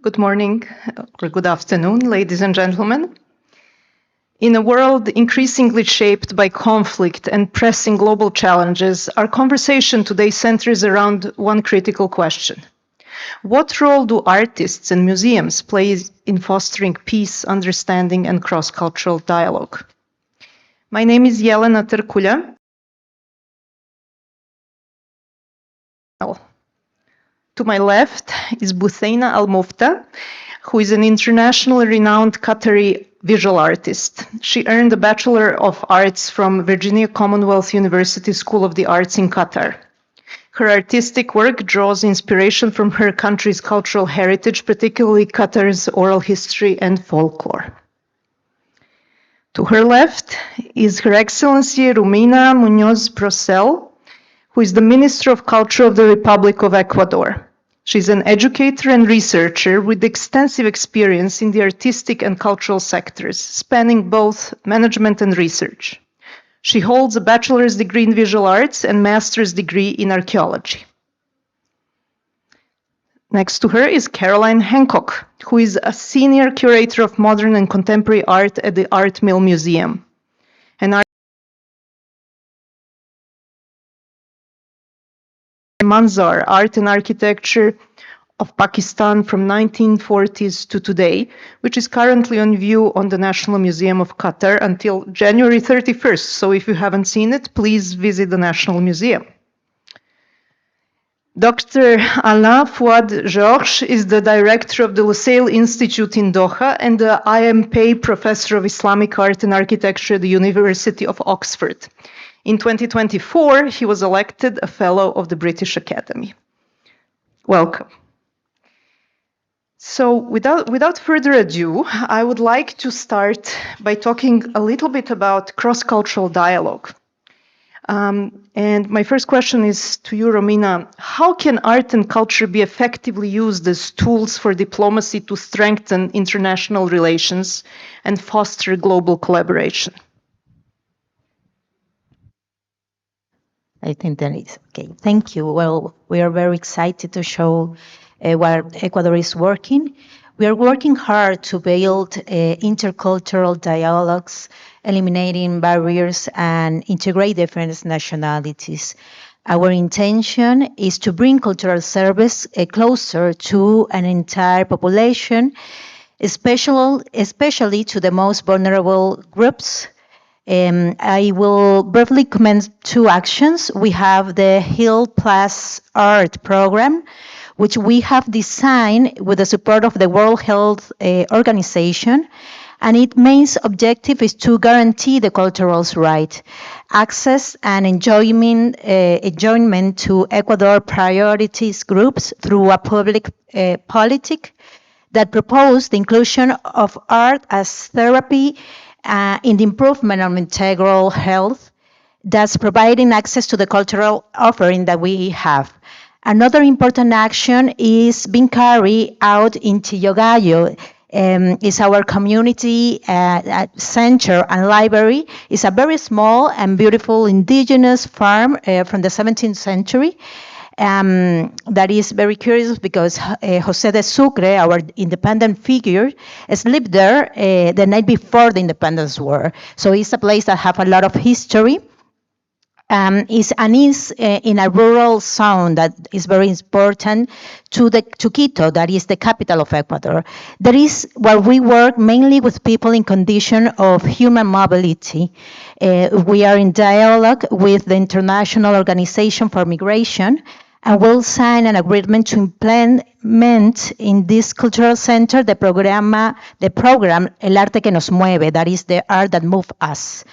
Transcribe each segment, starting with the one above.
Good morning or good afternoon, ladies and gentlemen. In a world increasingly shaped by conflict and pressing global challenges, our conversation today centers around one critical question. What role do artists and museums play in fostering peace, understanding, and cross-cultural dialogue? My name is Jelena Trkulja. To my left is Buseina Al-Mufta, who is an internationally renowned Qatari visual artist. She earned a Bachelor of Arts from Virginia Commonwealth University School of the Arts in Qatar. Her artistic work draws inspiration from her country's cultural heritage, particularly Qatar's oral history and folklore. To her left is Her Excellency Romina Munoz Procel, who is the Minister of Culture of the Republic of Ecuador. She's an educator and researcher with extensive experience in the artistic and cultural sectors, spanning both management and research. She holds a bachelor's degree in visual arts and master's degree in archaeology. Next to her is Caroline Hancock, who is a senior curator of modern and contemporary art at the Art Mill Museum. Manzar, Art and Architecture of Pakistan from 1940s to today, which is currently on view on the National Museum of Qatar until January 31st. So if you haven't seen it, please visit the National Museum. Dr. Alain Fouad Georges is the director of the Lusail Institute in Doha and the I.M. Pei Professor of Islamic Art and Architecture at the University of Oxford. In 2024, he was elected a Fellow of the British Academy. Welcome. So without further ado, I would like to start by talking a little bit about cross-cultural dialogue. And my first question is to you, Romina. How can art and culture be effectively used as tools for diplomacy to strengthen international relations and foster global collaboration? I think that is okay. Thank you. Well, we are very excited to show what Ecuador is working. We are working hard to build intercultural dialogues, eliminating barriers and integrate different nationalities. Our intention is to bring cultural service closer to an entire population, especially to the most vulnerable groups. I will briefly comment two actions. We have the Heal Plus Art program, which we have designed with the support of the World Health Organization, and its main objective is to guarantee the cultural right, access and enjoyment to Ecuador priorities groups through a public politic that proposes the inclusion of art as therapy in the improvement of integral health, that's providing access to the cultural offering that we have. Another important action is being carried out in Chillogallo. Is our community center and library. It's a very small and beautiful indigenous farm from the 17th century. That is very curious because José de Sucre, our independent figure, has lived there the night before the independence war. So it's a place that has a lot of history. Is in a rural zone that is very important to Quito, that is the capital of Ecuador. That is where we work mainly with people in condition of human mobility. We are in dialogue with the International Organization for Migration, and will sign an agreement to implement in this cultural center the program El Arte que nos mueve, that is the art that moves us.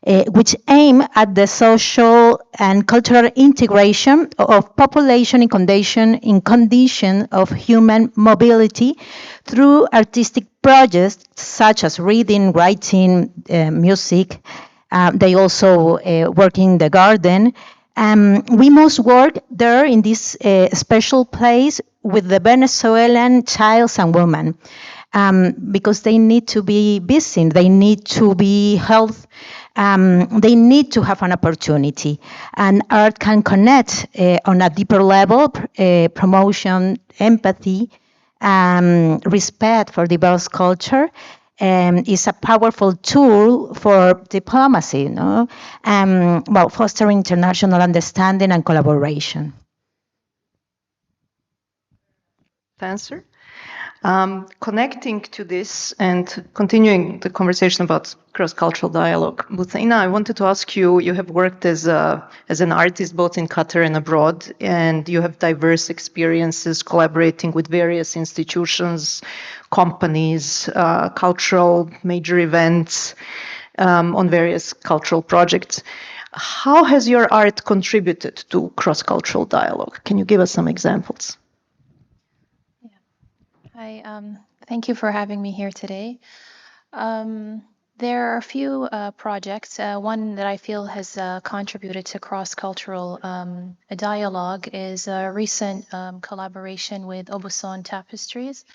Which aim at the social and cultural integration of population in condition of human mobility through artistic projects such as reading, writing, music. They also work in the garden. We must work there in this special place with the Venezuelan childs and women. Because they need to be busy, they need to be healthy. They need to have an opportunity, and art can connect on a deeper level, promotion, empathy, respect for diverse culture is a powerful tool for diplomacy, well, fostering international understanding and collaboration. Answer. Connecting to this and continuing the conversation about cross-cultural dialogue, Buthina, I wanted to ask you, you have worked as an artist both in Qatar and abroad, and you have diverse experiences collaborating with various institutions, companies, cultural major events, on various cultural projects. How has your art contributed to cross-cultural dialogue? Can you give us some examples? Thank you for having me here today. There are a few projects. One that I feel has contributed to cross-cultural dialogue is a recent collaboration with Obuson Tapestries.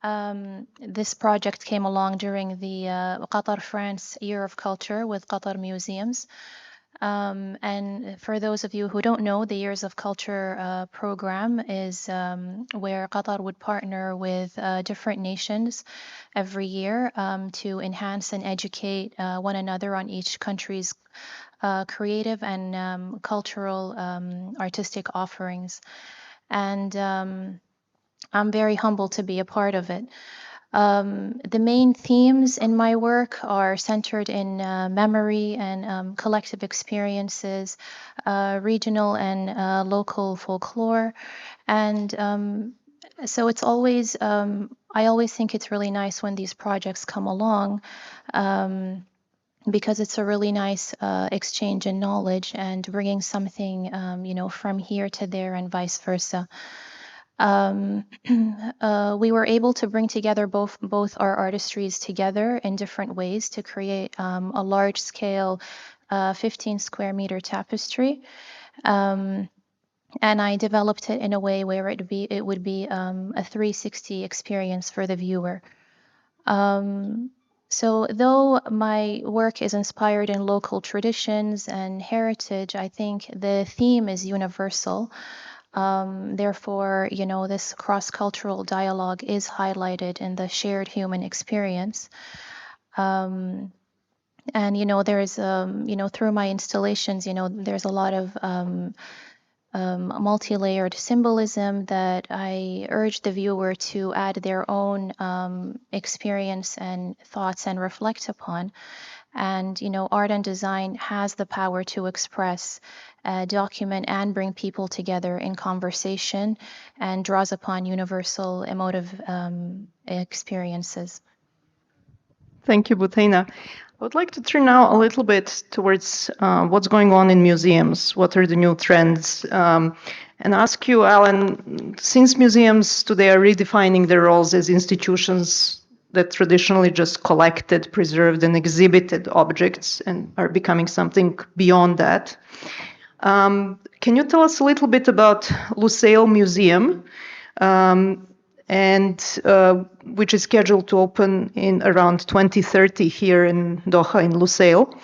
This project came along during the Qatar France Year of Culture with Qatar Museums. And for those of you who don't know, the Years of Culture program is where Qatar would partner with different nations every year to enhance and educate one another on each country's creative and cultural artistic offerings. And I'm very humbled to be a part of it. The main themes in my work are centered in memory and collective experiences, regional and local folklore. And so it's always, I always think it's really nice when these projects come along because it's a really nice exchange in knowledge and bringing something, from here to there and vice versa. We were able to bring together both our artistries together in different ways to create a large scale 15 square meter tapestry. And I developed it in a way where it would be a 360 experience for the viewer. So though my work is inspired in local traditions and heritage, I think the theme is universal. Therefore, this cross-cultural dialogue is highlighted in the shared human experience. And, there is, through my installations, there's a lot of multi-layered symbolism that I urge the viewer to add their own experience and thoughts and reflect upon. And, art and design has the power to express, document, and bring people together in conversation and draws upon universal emotive experiences. Thank you, Buthina. I would like to turn now a little bit towards what's going on in museums, what are the new trends, and ask you, Alan, since museums today are redefining their roles as institutions that traditionally just collected, preserved, and exhibited objects and are becoming something beyond that. Can you tell us a little bit about Lusail Museum, which is scheduled to open in around 2030 here in Doha in Lusail?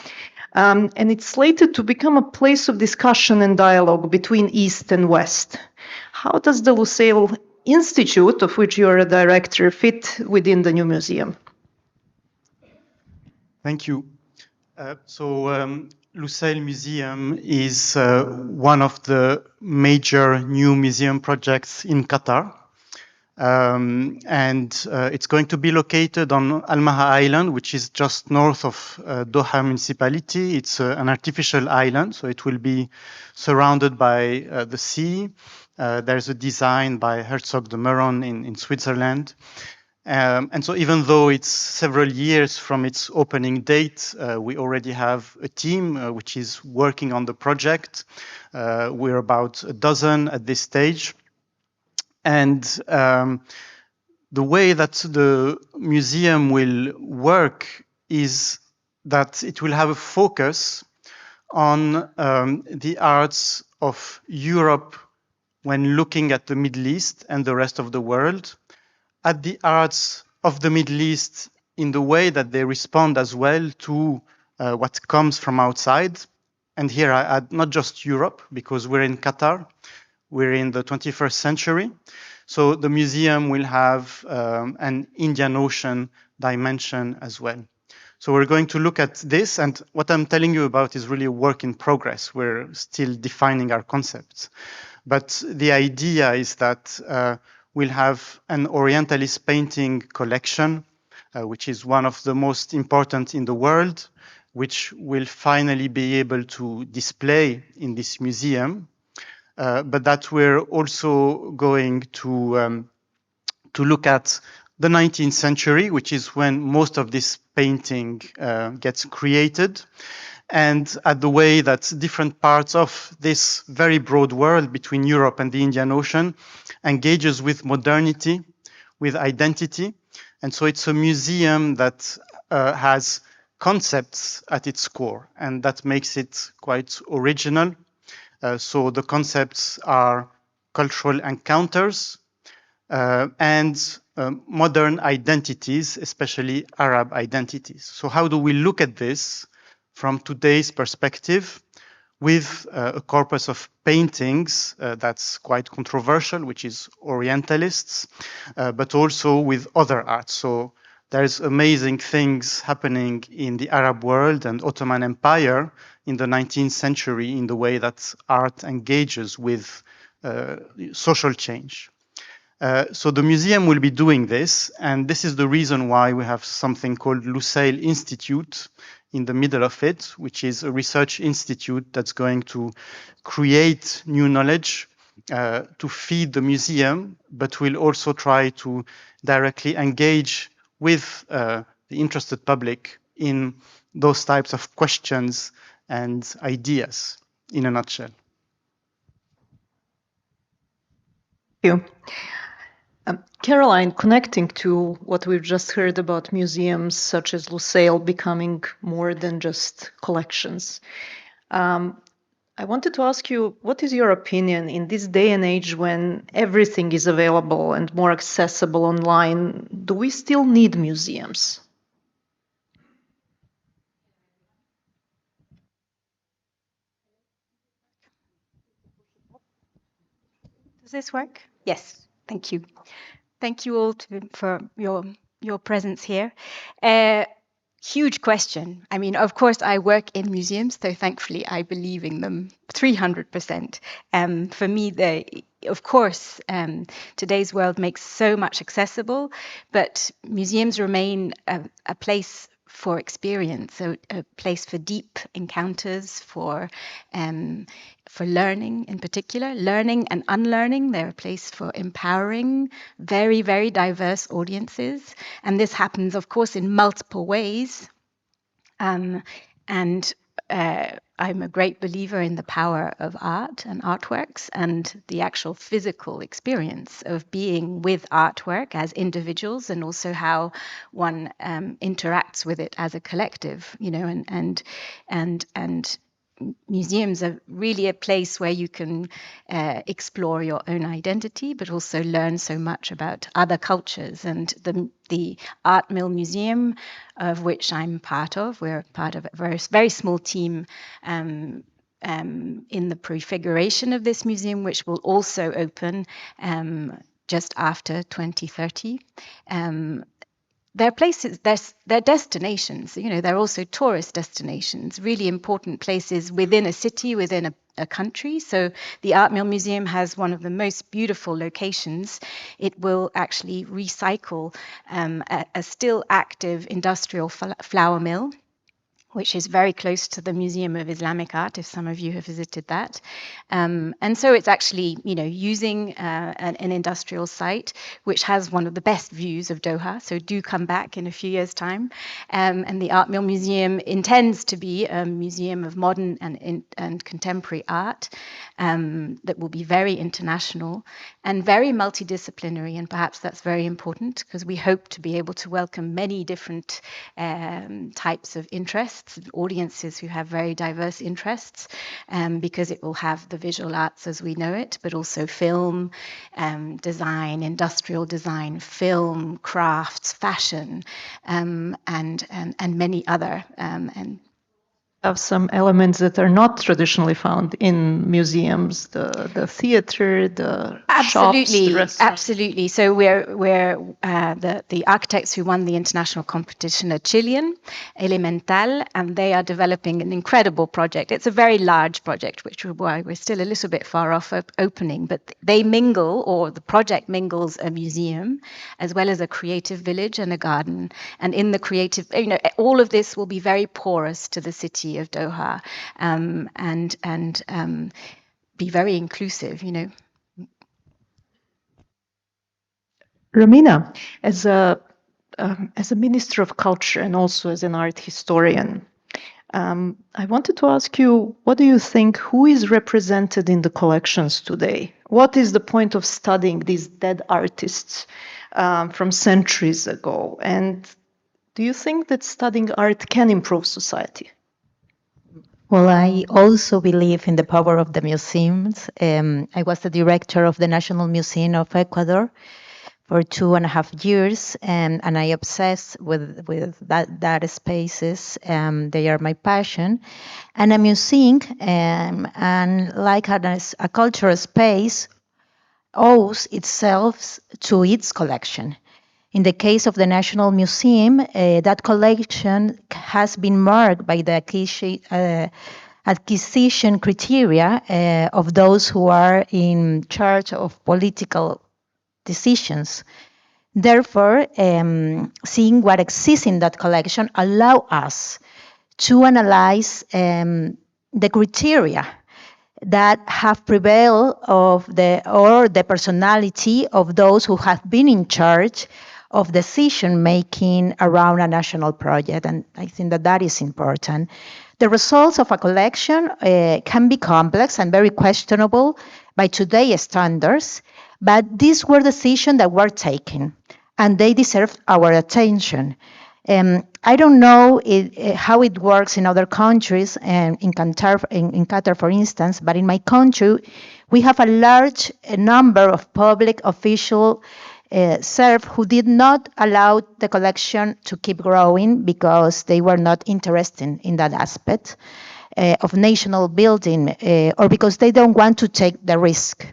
And it's slated to become a place of discussion and dialogue between East and West. How does the Lusail Institute, of which you are a director, fit within the new museum? Thank you. Lusail Museum is one of the major new museum projects in Qatar. It's going to be located on Al Maha Island, which is just north of Doha municipality. It's an artificial island, so it will be surrounded by the sea. There's a design by Herzog de Meuron in Switzerland. And so even though it's several years from its opening date, we already have a team which is working on the project. We're about a dozen at this stage. And the way that the museum will work is that it will have a focus on the arts of Europe when looking at the Middle East and the rest of the world, at the arts of the Middle East in the way that they respond as well to what comes from outside. And here I add not just Europe, because we're in Qatar, we're in the 21st century. So the museum will have an Indian Ocean dimension as well. So we're going to look at this, and what I'm telling you about is really a work in progress. We're still defining our concepts. But the idea is that we'll have an Orientalist painting collection, which is one of the most important in the world, which will finally be able to display in this museum, but that we're also going to look at the 19th century, which is when most of this painting gets created, and at the way that different parts of this very broad world between Europe and the Indian Ocean engages with modernity, with identity. And so it's a museum that has concepts at its core, and that makes it quite original. So the concepts are cultural encounters, and modern identities, especially Arab identities. So how do we look at this from today's perspective with a corpus of paintings that's quite controversial, which is Orientalists, but also with other arts. So there's amazing things happening in the Arab world and Ottoman Empire in the 19th century in the way that art engages with social change. So the museum will be doing this, and this is the reason why we have something called Lusail Institute in the middle of it, which is a research institute that's going to create new knowledge to feed the museum, but will also try to directly engage with the interested public in those types of questions and ideas, in a nutshell. Thank you. Caroline, connecting to what we've just heard about museums such as Lusail becoming more than just collections, I wanted to ask you, what is your opinion in this day and age when everything is available and more accessible online? Do we still need museums? Does this work? Yes, thank you. Thank you all for your presence here. Huge question. I mean, of course, I work in museums, so thankfully I believe in them 300%. For me, of course, today's world makes so much accessible, but museums remain a place for experience, a place for deep encounters, for learning in particular, learning and unlearning. They're a place for empowering very, very diverse audiences. And this happens, of course, in multiple ways. I'm a great believer in the power of art and artworks and the actual physical experience of being with artwork as individuals, and also how one interacts with it as a collective, you know, and museums are really a place where you can explore your own identity, but also learn so much about other cultures. And the Art Mill Museum, of which I'm part of, we're part of a very, very small team in the prefiguration of this museum, which will also open just after 2030. They're places, they're destinations, you know, they're also tourist destinations, really important places within a city, within a country. So the Art Mill Museum has one of the most beautiful locations. It will actually recycle a still active industrial flour mill, which is very close to the Museum of Islamic Art, if some of you have visited that. And so it's actually, you know, using an industrial site, which has one of the best views of Doha. So do come back in a few years' time. And the Art Mill Museum intends to be a museum of modern and contemporary art that will be very international and very multidisciplinary. And perhaps that's very important because we hope to be able to welcome many different types of interests, audiences who have very diverse interests, because it will have the visual arts as we know it, but also film, design, industrial design, film, crafts, fashion, and many other. And Have some elements that are not traditionally found in museums, the theater, the shops, the restaurants. Absolutely. So the architects who won the international competition are Chilean, Elemental, and they are developing an incredible project. It's a very large project, which is why we're still a little bit far off opening. But they mingle, or the project mingles, a museum as well as a creative village and a garden. And in the creative, all of this will be very porous to the city of Doha, and be very inclusive. Romina, as a minister of culture and also as an art historian, I wanted to ask you, what do you think, who is represented in the collections today? What is the point of studying these dead artists from centuries ago? And do you think that studying art can improve society? Well, I also believe in the power of the museums. I was the director of the National Museum of Ecuador for 2.5 years, and I obsessed with that spaces. They are my passion. And a museum, and like a cultural space, owes itself to its collection. In the case of the National Museum, that collection has been marked by the acquisition criteria of those who are in charge of political decisions. Therefore, seeing what exists in that collection allow us to analyze the criteria that have prevailed of the personality of those who have been in charge of decision making around a national project, and I think that is important. The results of a collection can be complex and very questionable by today's standards, but these were decisions that were taken, and they deserve our attention. I don't know how it works in other countries, in Qatar, for instance, but in my country, we have a large number of public officials served who did not allow the collection to keep growing because they were not interested in that aspect of national building, or because they don't want to take the risk.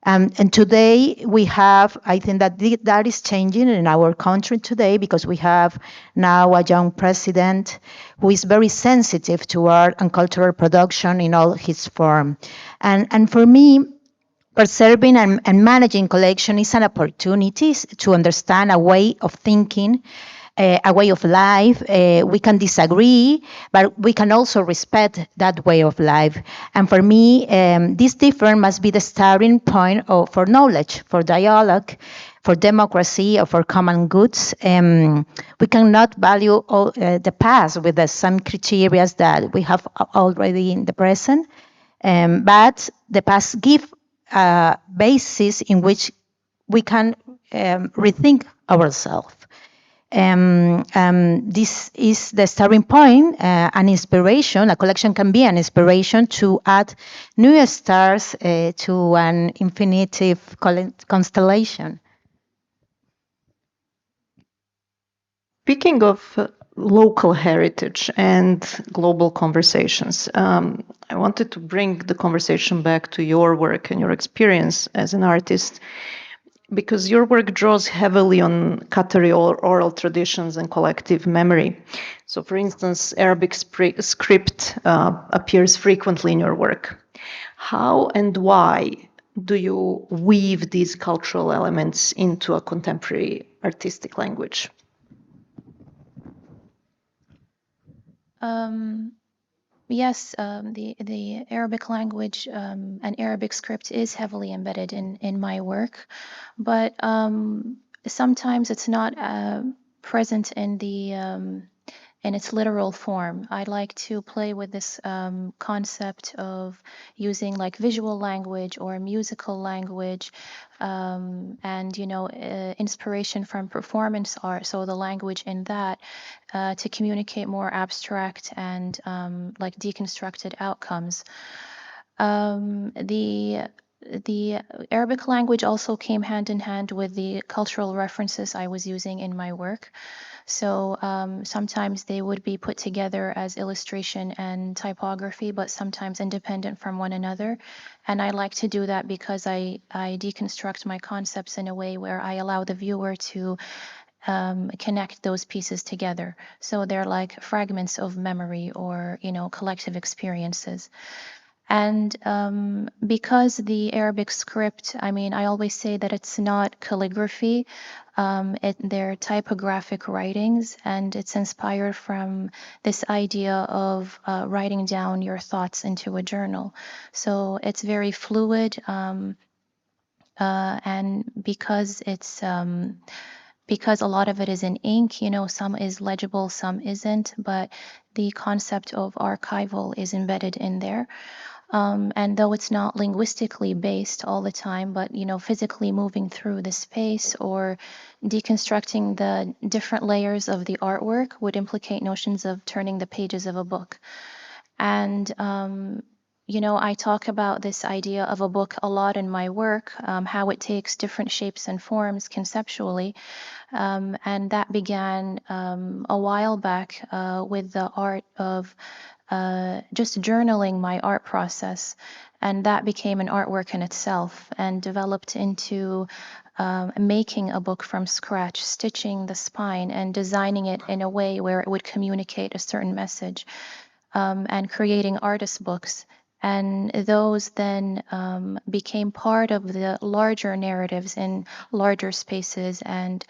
And today we have, I think that is changing in our country today, because we have now a young president who is very sensitive to art and cultural production in all its form. And for me, preserving and managing collection is an opportunity to understand a way of thinking, a way of life. We can disagree, but we can also respect that way of life. And for me, this difference must be the starting point for knowledge, for dialogue, for democracy, or for common goods. We cannot value all, the past with the same criteria that we have already in the present, but the past give a basis in which we can rethink ourselves. This is the starting point, an inspiration. A collection can be an inspiration to add new stars to an infinitive constellation. Speaking of local heritage and global conversations, I wanted to bring the conversation back to your work and your experience as an artist, because your work draws heavily on Qatari oral traditions and collective memory. So, for instance, Arabic script appears frequently in your work. How and why do you weave these cultural elements into a contemporary artistic language? Yes, the Arabic language and Arabic script is heavily embedded in my work, but sometimes it's not present in its literal form. I like to play with this concept of using like visual language or musical language, and inspiration from performance art. So the language in that to communicate more abstract and like deconstructed outcomes. The the Arabic language also came hand in hand with the cultural references I was using in my work. So sometimes they would be put together as illustration and typography, but sometimes independent from one another. And I like to do that because I deconstruct my concepts in a way where I allow the viewer to connect those pieces together. So they're like fragments of memory or, collective experiences. And because the Arabic script, I always say that it's not calligraphy, they're typographic writings, and it's inspired from this idea of writing down your thoughts into a journal. So it's very fluid, and because a lot of it is in ink, some is legible, some isn't, but the concept of archival is embedded in there. And though it's not linguistically based all the time, but physically moving through the space or deconstructing the different layers of the artwork would implicate notions of turning the pages of a book. And I talk about this idea of a book a lot in my work, how it takes different shapes and forms conceptually. And that began a while back with the art of just journaling my art process. And that became an artwork in itself and developed into making a book from scratch, stitching the spine and designing it in a way where it would communicate a certain message, and creating artist books. And those then became part of the larger narratives in larger spaces and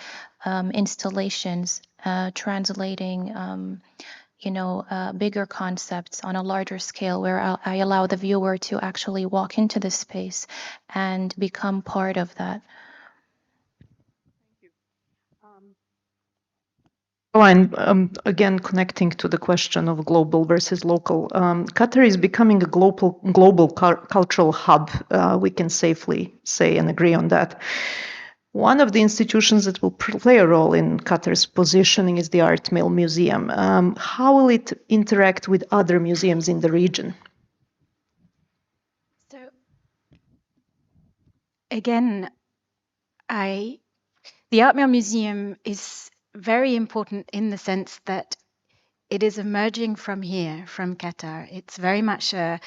installations, translating bigger concepts on a larger scale where I allow the viewer to actually walk into the space and become part of that. And again, connecting to the question of global versus local, Qatar is becoming a global cultural hub. We can safely say and agree on that. One of the institutions that will play a role in Qatar's positioning is the Lusail Museum. How will it interact with other museums in the region? So again, the Lusail Museum is very important in the sense that it is emerging from here, from Qatar. It's very much, the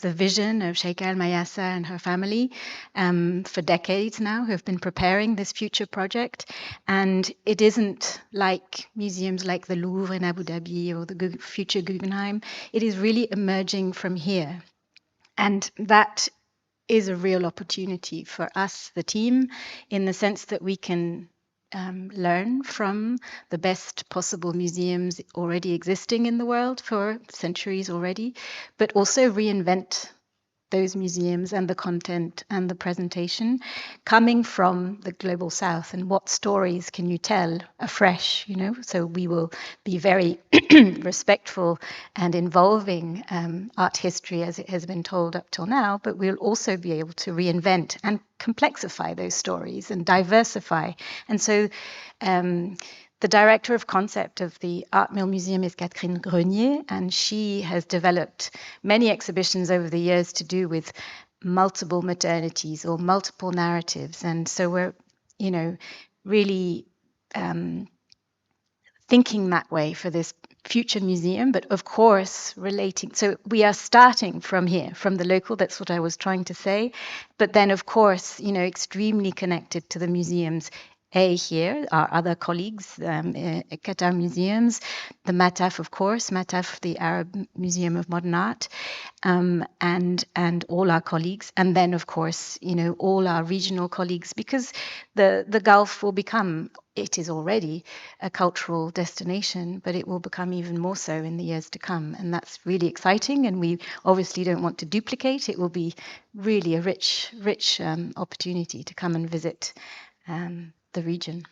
vision of Sheikha Al Mayasa and her family for decades now, who have been preparing this future project. And it isn't like museums like the Louvre in Abu Dhabi or the future Guggenheim. It is really emerging from here. And that is a real opportunity for us, the team, in the sense that we can learn from the best possible museums already existing in the world for centuries already, but also reinvent those museums and the content and the presentation coming from the global south, and what stories can you tell afresh, so we will be very respectful and involving art history as it has been told up till now, but we'll also be able to reinvent and complexify those stories and diversify. And so the director of concept of the Lusail Museum is Catherine Grenier, and she has developed many exhibitions over the years to do with multiple maternities or multiple narratives. And so we're, really thinking that way for this future museum, but of course relating. So we are starting from here, from the local, that's what I was trying to say. But then, of course, extremely connected to the museums here, our other colleagues, Qatar Museums, the MATAF, of course, MATAF, the Arab Museum of Modern Art, and all our colleagues. And then, of course, all our regional colleagues, because the Gulf will become, it is already a cultural destination, but it will become even more so in the years to come. And that's really exciting. And we obviously don't want to duplicate. It will be really a rich opportunity to come and visit the region.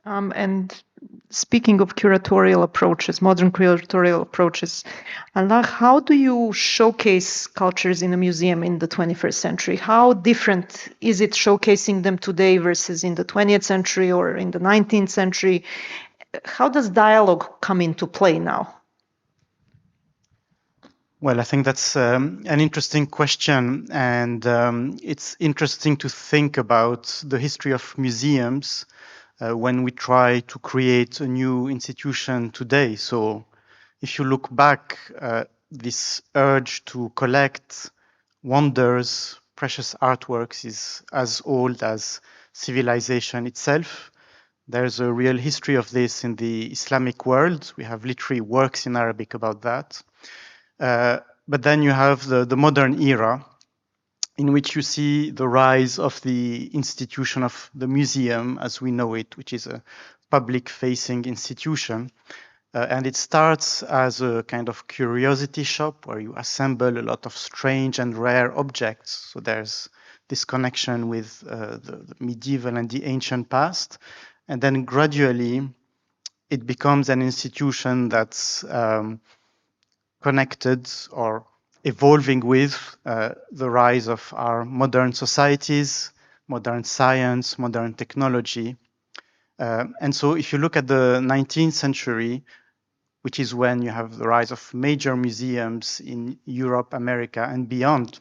And speaking of curatorial approaches, modern curatorial approaches, Allah, how do you showcase cultures in a museum in the 21st century? How different is it showcasing them today versus in the 20th century or in the 19th century? How does dialogue come into play now? Well, I think that's an interesting question, and it's interesting to think about the history of museums when we try to create a new institution today. So if you look back, this urge to collect wonders, precious artworks is as old as civilization itself. There's a real history of this in the Islamic world. We have literary works in Arabic about that. But then you have the modern era, in which you see the rise of the institution of the museum as we know it, which is a public-facing institution. And it starts as a kind of curiosity shop where you assemble a lot of strange and rare objects. So there's this connection with the medieval and the ancient past. And then gradually it becomes an institution that's connected or evolving with the rise of our modern societies, modern science, modern technology. And so if you look at the 19th century, which is when you have the rise of major museums in Europe, America, and beyond,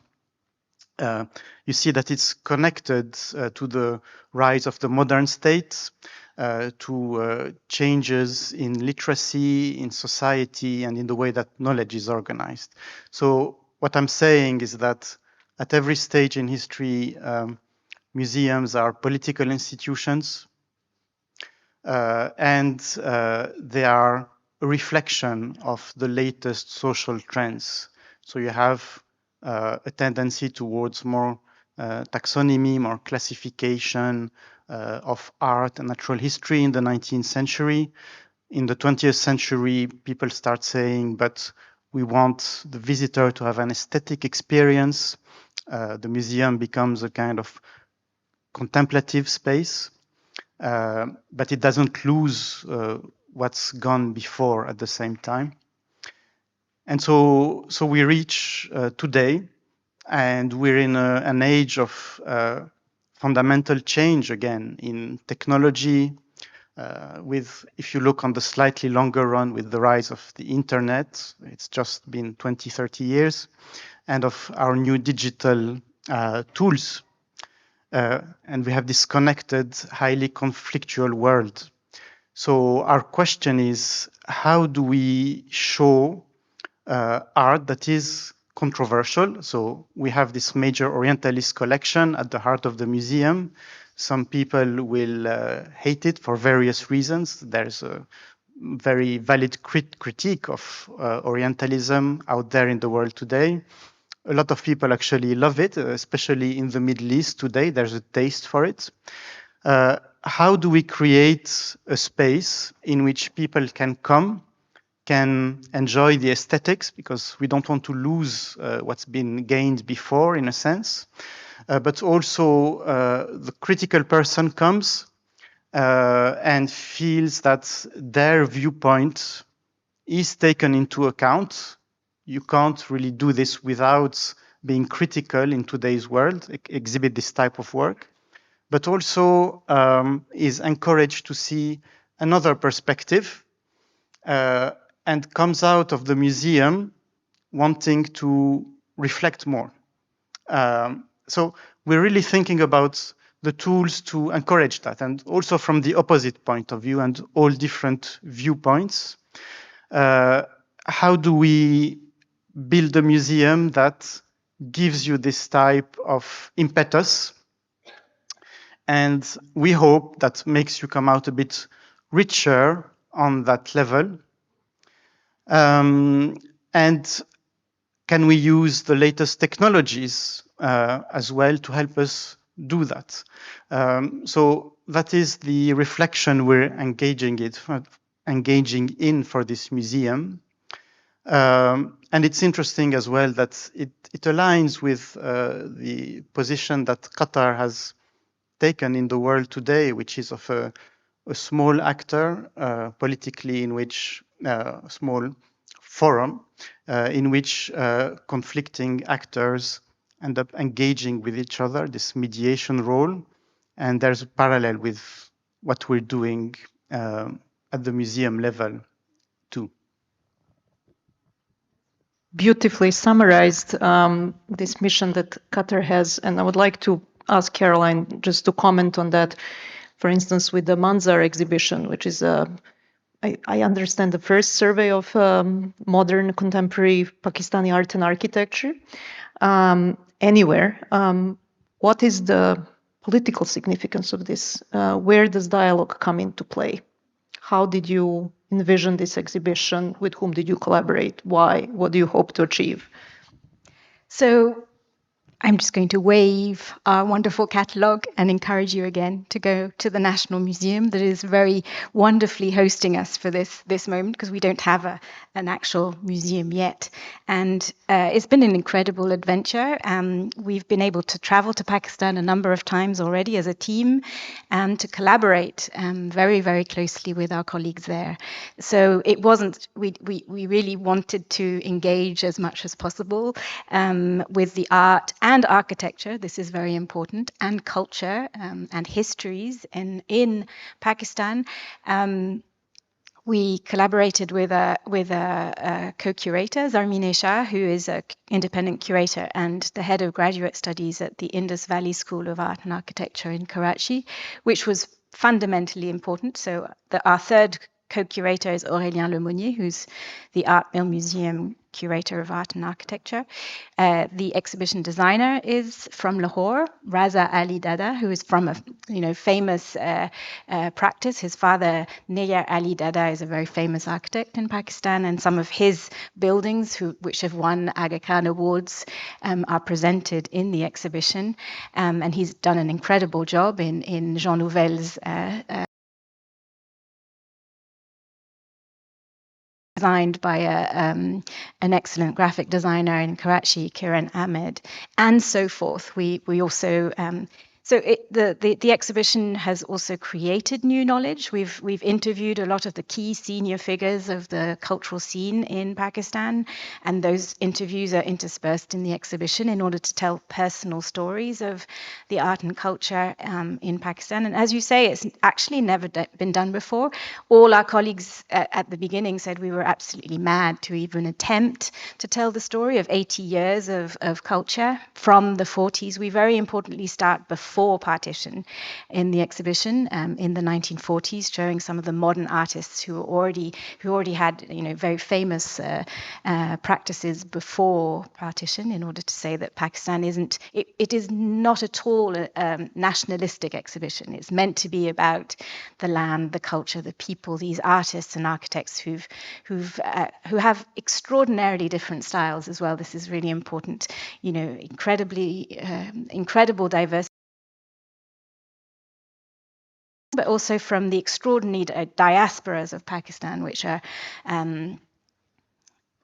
you see that it's connected to the rise of the modern state, to changes in literacy, in society, and in the way that knowledge is organized. So what I'm saying is that at every stage in history, museums are political institutions, and they are a reflection of the latest social trends. So you have a tendency towards more taxonomy, more classification of art and natural history in the 19th century. In the 20th century, people start saying, but we want the visitor to have an aesthetic experience. The museum becomes a kind of contemplative space. But it doesn't lose what's gone before at the same time. And so we reach today, and we're in an age of fundamental change again in technology, with, if you look on the slightly longer run, with the rise of the internet, it's just been 20, 30 years, and of our new digital tools. And we have this connected, highly conflictual world. So our question is, how do we show art that is controversial? So we have this major Orientalist collection at the heart of the museum. Some people will hate it for various reasons. There's a very valid critique of Orientalism out there in the world today. A lot of people actually love it, especially in the Middle East today. There's a taste for it. How do we create a space in which people can come, can enjoy the aesthetics, because we don't want to lose what's been gained before, in a sense, but also the critical person comes and feels that their viewpoint is taken into account. You can't really do this without being critical in today's world, exhibit this type of work, but also is encouraged to see another perspective, and comes out of the museum wanting to reflect more. So we're really thinking about the tools to encourage that, and also from the opposite point of view and all different viewpoints. How do we build a museum that gives you this type of impetus, and we hope that makes you come out a bit richer on that level? And can we use the latest technologies as well to help us do that? So that is the reflection we're engaging in for this museum. And it's interesting as well that it aligns with the position that Qatar has taken in the world today, which is of a small actor politically, in which a small forum in which conflicting actors end up engaging with each other, this mediation role. And there's a parallel with what we're doing at the museum level too. beautifully summarized this mission that Qatar has, and I would like to ask Caroline just to comment on that. For instance, with the Manzar exhibition, which is I understand the first survey of modern contemporary Pakistani art and architecture anywhere. What is the political significance of this? Where does dialogue come into play? How did you envision this exhibition? With whom did you collaborate? Why? What do you hope to achieve? So I'm just going to wave our wonderful catalogue and encourage you again to go to the National Museum that is very wonderfully hosting us for this moment, because we don't have an actual museum yet. And it's been an incredible adventure. We've been able to travel to Pakistan a number of times already as a team and to collaborate very, very closely with our colleagues there. So it wasn't, we really wanted to engage as much as possible with the art and architecture, this is very important, and culture and histories in Pakistan. We collaborated with a co-curator, Zarmine Shah, who is an independent curator and the head of graduate studies at the Indus Valley School of Art and Architecture in Karachi, which was fundamentally important. So our third co-curator is Aurélien Lemonnier, who's the Art Mill Museum curator of art and architecture. The exhibition designer is from Lahore, Raza Ali Dada, who is from a famous practice. His father, Nayar Ali Dada, is a very famous architect in Pakistan, and some of his buildings, which have won Aga Khan Awards, are presented in the exhibition. And he's done an incredible job in Jean Nouvel's designed by an excellent graphic designer in Karachi, Kiran Ahmed, and so forth. We also the exhibition has also created new knowledge. We've interviewed a lot of the key senior figures of the cultural scene in Pakistan, and those interviews are interspersed in the exhibition in order to tell personal stories of the art and culture in Pakistan. And as you say, it's actually never been done before. All our colleagues at the beginning said we were absolutely mad to even attempt to tell the story of 80 years of culture from the 40s. We very importantly start before partition in the exhibition in the 1940s, showing some of the modern artists who already had very famous practices before partition, in order to say that Pakistan it is not at all a nationalistic exhibition. It's meant to be about the land, the culture, the people, these artists and architects who have extraordinarily different styles as well. This is really important. Incredible diversity, but also from the extraordinary diasporas of Pakistan, which are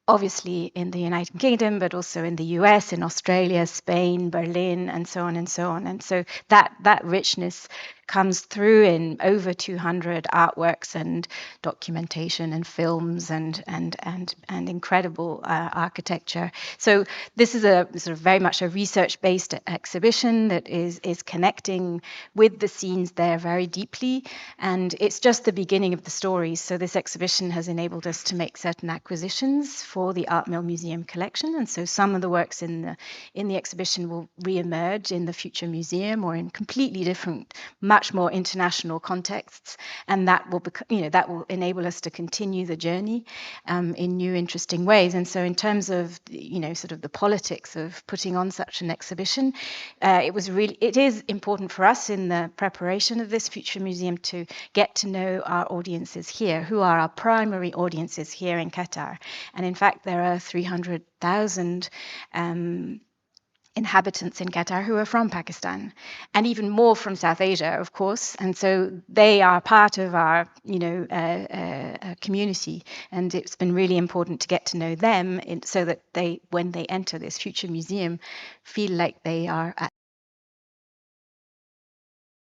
obviously in the United Kingdom, but also in the US, in Australia, Spain, Berlin, and so on and so on. And so that richness comes through in over 200 artworks and documentation and films and incredible architecture. So this is a sort of very much a research-based exhibition that is connecting with the scenes there very deeply, and it's just the beginning of the story. So this exhibition has enabled us to make certain acquisitions for the Art Mill Museum collection, and so some of the works in the exhibition will re-emerge in the future museum or in completely different, much more international contexts, and that will enable us to continue the journey in new, interesting ways. And so, in terms of sort of the politics of putting on such an exhibition, it is important for us in the preparation of this future museum to get to know our audiences here, who are our primary audiences here in Qatar. And in fact, there are 300,000 inhabitants in Qatar who are from Pakistan, and even more from South Asia, of course. And so they are part of our, community. And it's been really important to get to know them so that when they enter this future museum, feel like they are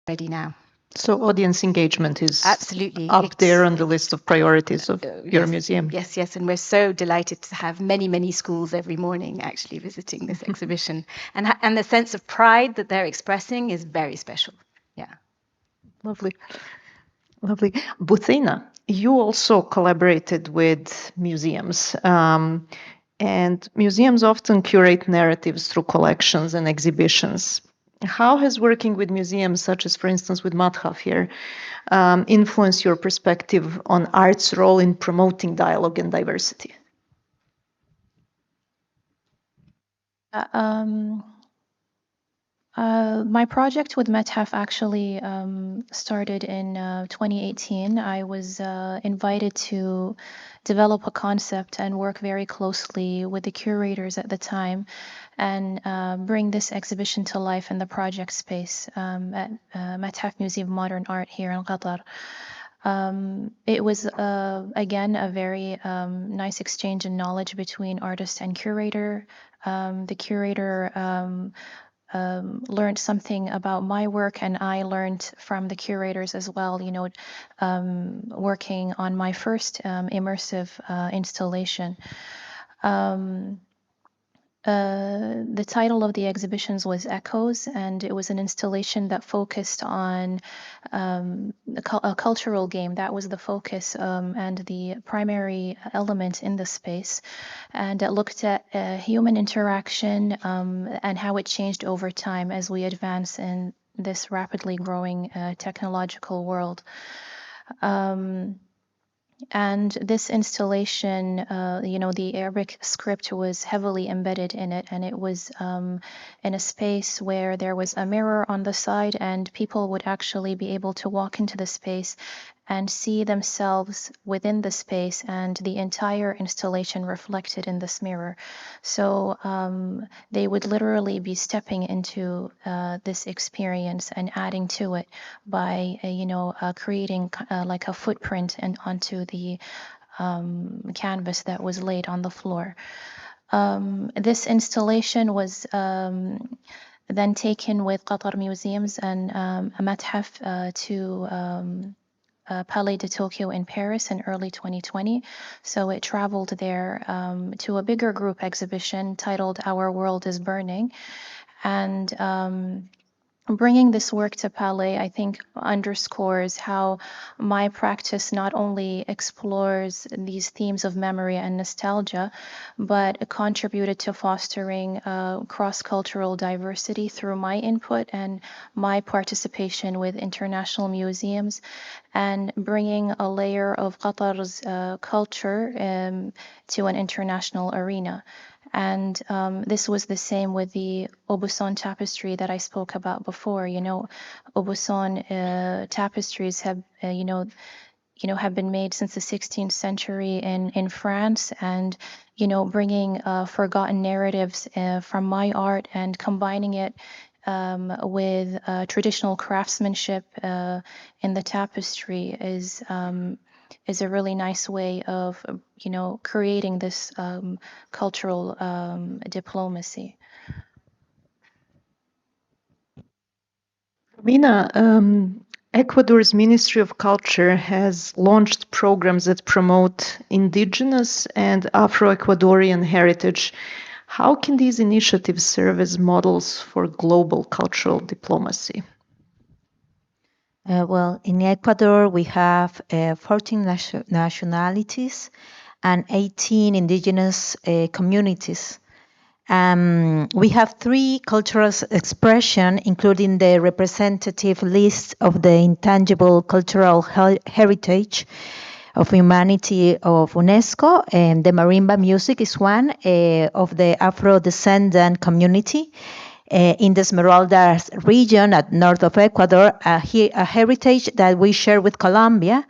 ready now. So audience engagement is absolutely up there on the list of priorities of your museum. Yes, and we're so delighted to have many schools every morning actually visiting this exhibition, and the sense of pride that they're expressing is very special. Yeah, lovely. Buthina, you also collaborated with museums. And museums often curate narratives through collections and exhibitions. How has working with museums, such as, for instance, with Madhaf here, influenced your perspective on art's role in promoting dialogue and diversity? Uh, um, my project with Metaf actually started in 2018. I was invited to develop a concept and work very closely with the curators at the time and bring this exhibition to life in the project space at Metaf Museum of Modern Art here in Qatar. It was, again, a very nice exchange in knowledge between artist and curator. The curator learned something about my work, and I learned from the curators as well, working on my first immersive installation. The title of the exhibitions was Echoes, and it was an installation that focused on a cultural game. That was the focus and the primary element in the space. And it looked at human interaction and how it changed over time as we advance in this rapidly growing technological world. And this installation, the Arabic script was heavily embedded in it, and it was in a space where there was a mirror on the side, and people would actually be able to walk into the space and see themselves within the space and the entire installation reflected in this mirror. So they would literally be stepping into this experience and adding to it by, creating like a footprint and onto the canvas that was laid on the floor. This installation was then taken with Qatar Museums and a Mathaf to Palais de Tokyo in Paris in early 2020. So it traveled there to a bigger group exhibition titled Our World is Burning. And bringing this work to Palais, I think, underscores how my practice not only explores these themes of memory and nostalgia, but contributed to fostering cross-cultural diversity through my input and my participation with international museums, and bringing a layer of Qatar's culture to an international arena. And this was the same with the Aubusson tapestry that I spoke about before. Aubusson tapestries have, have been made since the 16th century in France, and bringing forgotten narratives from my art and combining it with traditional craftsmanship in the tapestry is a really nice way of, creating this cultural diplomacy. Mina, Ecuador's Ministry of Culture has launched programs that promote indigenous and Afro-Ecuadorian heritage. How can these initiatives serve as models for global cultural diplomacy? Well, in Ecuador, we have 14 nationalities and 18 indigenous communities. We have 3 cultural expressions, including the representative list of the intangible cultural heritage of humanity of UNESCO, and the marimba music is one of the Afro-descendant community. In the Esmeraldas region at north of Ecuador, a heritage that we share with Colombia.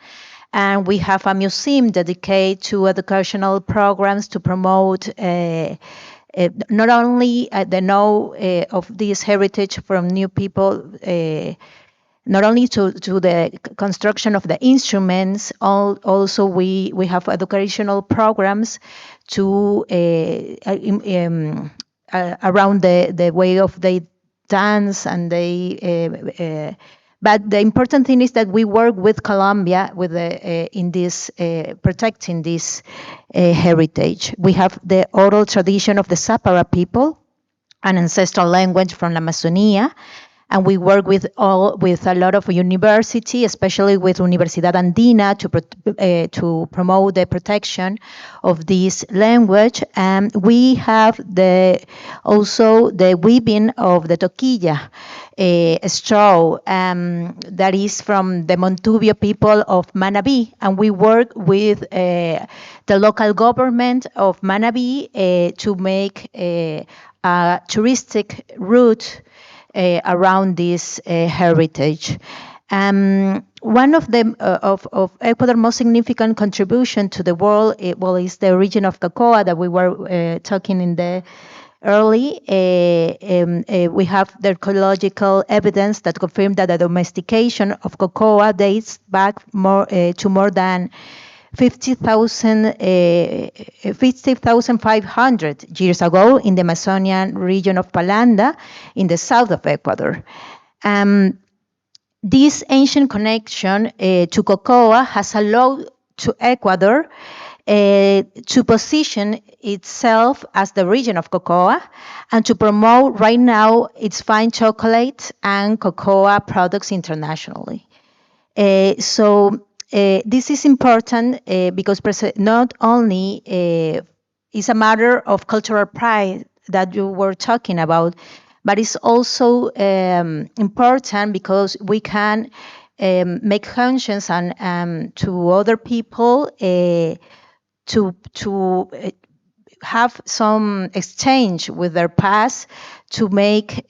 And we have a museum dedicated to educational programs to promote not only the know of this heritage from new people, not only to the construction of the instruments, also we have educational programs to around the way of they dance and they. But the important thing is that we work with Colombia with in this protecting this heritage. We have the oral tradition of the Zapara people, an ancestral language from La Amazonia, And we work with a lot of university, especially with Universidad Andina, to promote the protection of this language. And we have also the weaving of the toquilla, straw, that is from the Montubio people of Manabí, and we work with the local government of Manabí to make a touristic route around this heritage. One of the of Ecuador's most significant contribution to the world, is the origin of cocoa that we were talking in the early. We have the archaeological evidence that confirmed that the domestication of cocoa dates back to more than 50,500 years ago in the Amazonian region of Palanda in the south of Ecuador. This ancient connection to cocoa has allowed to Ecuador to position itself as the region of cocoa and to promote right now its fine chocolate and cocoa products internationally. So this is important because not only is a matter of cultural pride that you were talking about, but it's also important because we can make conscience and to other people to have some exchange with their past to make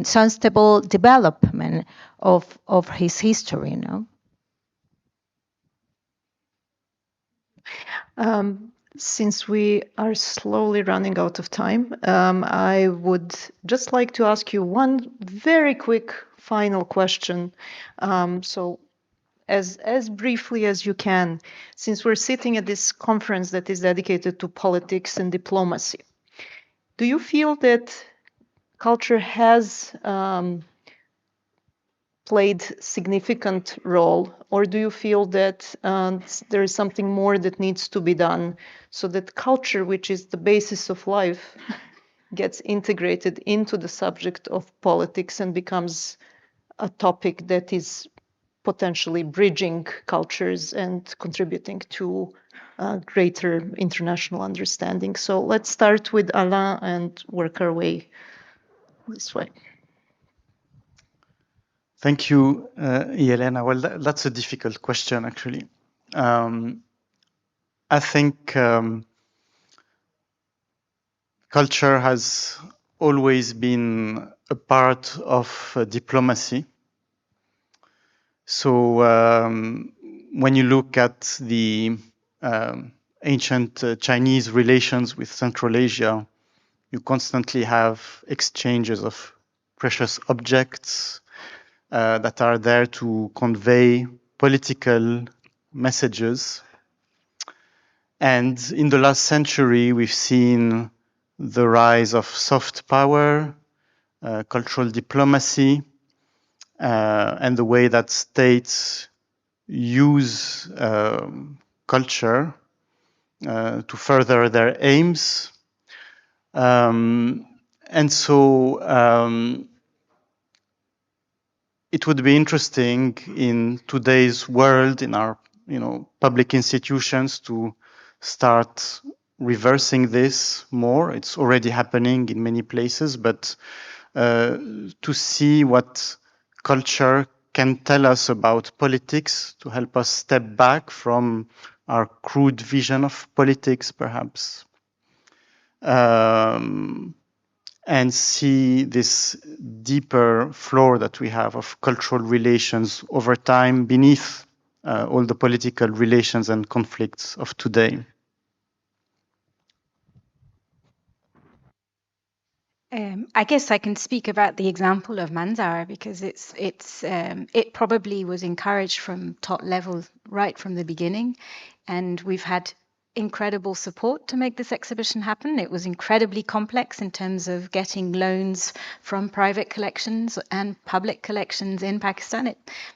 sustainable development of his history, you know. Since we are slowly running out of time, I would just like to ask you one very quick final question. So as briefly as you can, since we're sitting at this conference that is dedicated to politics and diplomacy, do you feel that culture has played significant role, or do you feel that there is something more that needs to be done so that culture, which is the basis of life, gets integrated into the subject of politics and becomes a topic that is potentially bridging cultures and contributing to greater international understanding? So let's start with Alain and work our way this way. Thank you, Yelena. Well, that's a difficult question, actually. I think culture has always been a part of diplomacy. So when you look at the ancient Chinese relations with Central Asia, you constantly have exchanges of precious objects that are there to convey political messages. And in the last century, we've seen the rise of soft power, cultural diplomacy, and the way that states use culture to further their aims. And so it would be interesting in today's world, in our public institutions, to start reversing this more. It's already happening in many places, but to see what culture can tell us about politics, to help us step back from our crude vision of politics, perhaps, and see this deeper floor that we have of cultural relations over time beneath all the political relations and conflicts of today. I guess I can speak about the example of Manzara because it probably was encouraged from top level right from the beginning, and we've had incredible support to make this exhibition happen. It was incredibly complex in terms of getting loans from private collections and public collections in Pakistan.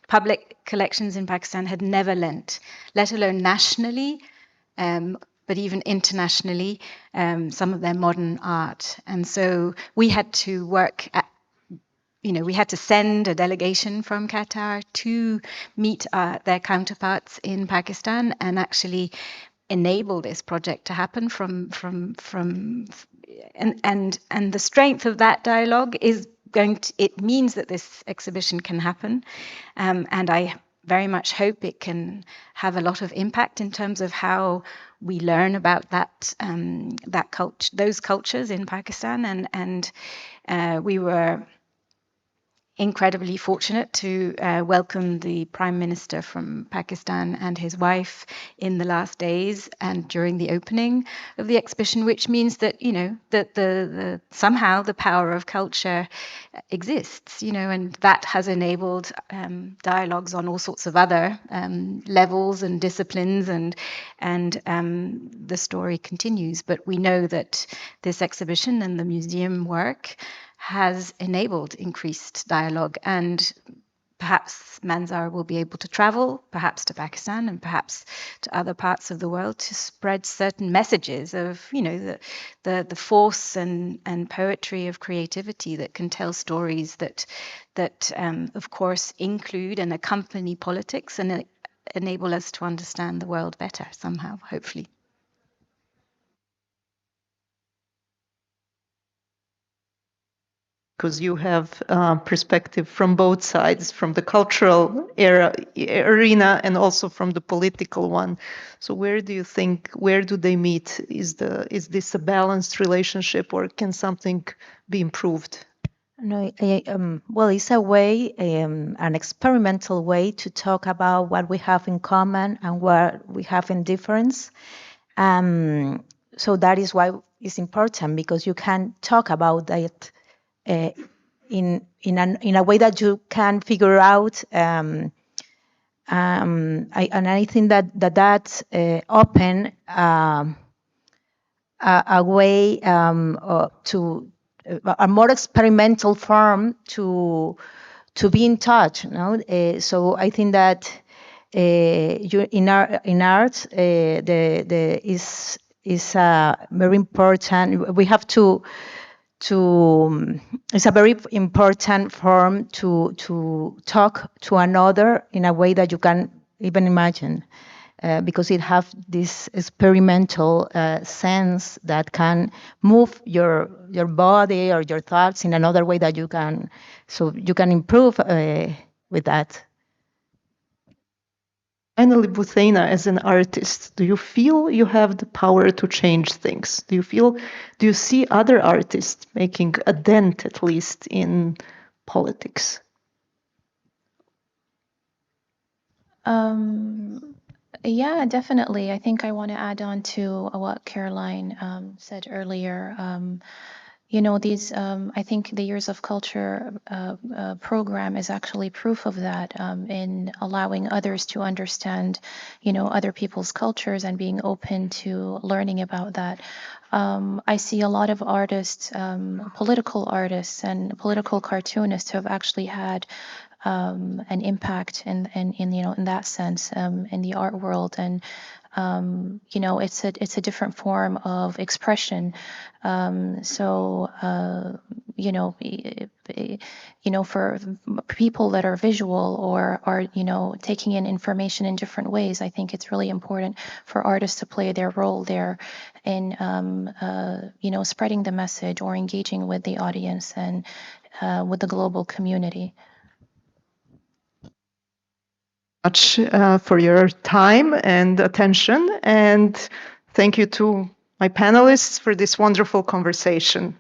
Public collections in Pakistan had never lent, let alone nationally, but even internationally, some of their modern art. And so we had to work we had to send a delegation from Qatar to meet their counterparts in Pakistan and actually enable this project to happen and the strength of that dialogue is it means that this exhibition can happen, and I very much hope it can have a lot of impact in terms of how we learn about those cultures in Pakistan, and we were incredibly fortunate to welcome the Prime Minister from Pakistan and his wife in the last days and during the opening of the exhibition, which means that that somehow the power of culture exists, and that has enabled dialogues on all sorts of other levels and disciplines, and the story continues. But we know that this exhibition and the museum work has enabled increased dialogue, and perhaps Manzar will be able to travel, perhaps to Pakistan and perhaps to other parts of the world, to spread certain messages of, the force and poetry of creativity that can tell stories that of course include and accompany politics and enable us to understand the world better somehow, hopefully. Because you have perspective from both sides, from the cultural arena and also from the political one. So where do they meet? Is this a balanced relationship, or can something be improved? No, well, it's a way, an experimental way to talk about what we have in common and what we have in difference. So that is why it's important, because you can talk about that in a way that you can figure out. I think that open a way to a more experimental form to be in touch. So I think that in art is very important. We have to it's a very important form to talk to another in a way that you can even imagine, because it have this experimental sense that can move your body or your thoughts in another way that you can improve with that. Finally, Buthena, as an artist, do you feel you have the power to change things? Do you see other artists making a dent, at least, in politics? Yeah, definitely. I think I want to add on to what Caroline said earlier. I think the Years of Culture program is actually proof of that, in allowing others to understand, other people's cultures and being open to learning about that. I see a lot of artists, political artists and political cartoonists who have actually had an impact in that sense, in the art world, and it's a different form of expression. For people that are visual or are taking in information in different ways, I think it's really important for artists to play their role there in spreading the message or engaging with the audience and with the global community. Much for your time and attention, and thank you to my panelists for this wonderful conversation.